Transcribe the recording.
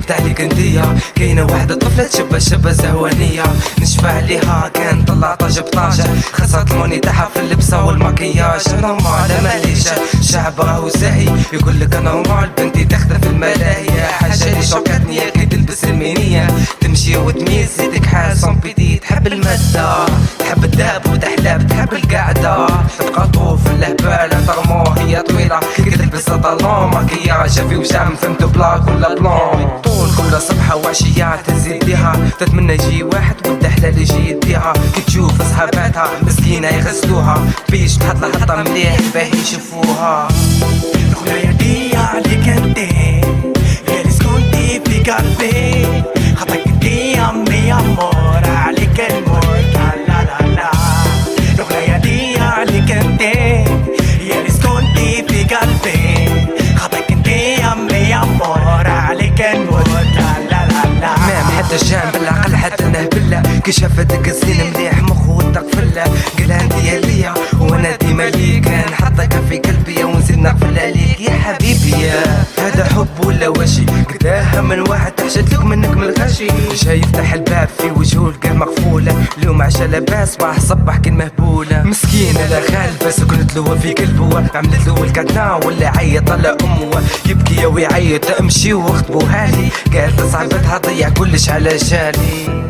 كذبت عليك انتيا. كاينة واحدة طفلة شبة زهوانية، نشفع ليها كان طلع طاجة بطاجة، خسرت الموني تاعها في اللبسة والمكياج. نورمال ماليش شعب راهو ساهي يقولك نورمال بنتي تاخدها في الملاهي. حاجة اللي شوكتني كي تلبس المينية، تمشي وتميز زيدك حاسة بدي تحب المادة، تحب الدهب وتحلب، تحب القعدة، تبقى طوف اللهبالة ترموه هي طويلة كي تلبس طالون مكياج في وشام فهمتو بلاك ولا بلون. طول كل صبحة وعشية تزيد بيها، تتمنى يجي واحد ود حلال يجي يديها. كي تشوف صحاباتها مسكينة يغسلوها بيش تحط لها حطة مليح باه يشوفوها. خويا دي عليك انتي يا اللي سكنتي في قلبي، خطك انتي امي امور عليك الموت. لا لا لا خويا دي عليك انتي يا اللي سكنتي في قلبي، خطك انتي امي امور عليك الموت. لا لا لا مام حتى الجام بالعقل حتى نهبله، كي شافتك الزين مليح مخو تقفله، قالها انتي ليا وانا ديما ليك، نحطك في قلبي ونزيد نقفل عليك يا حبيبي. هذا حب ولا وشي قداها من واحد تحشدلك منك من الغشي، جاي يفتح الباب في وجهه لقاه مقفوله، اليوم عشا لاباس صباح صبح كان مهبوله. مسكينه لا غالبه سكنت له في قلبه، عملت له الكادنا ولا عيط على امه، يبكي ويعيط امشي واخطبوها لي، قالت صاحبتها ضيع كلش على جالي.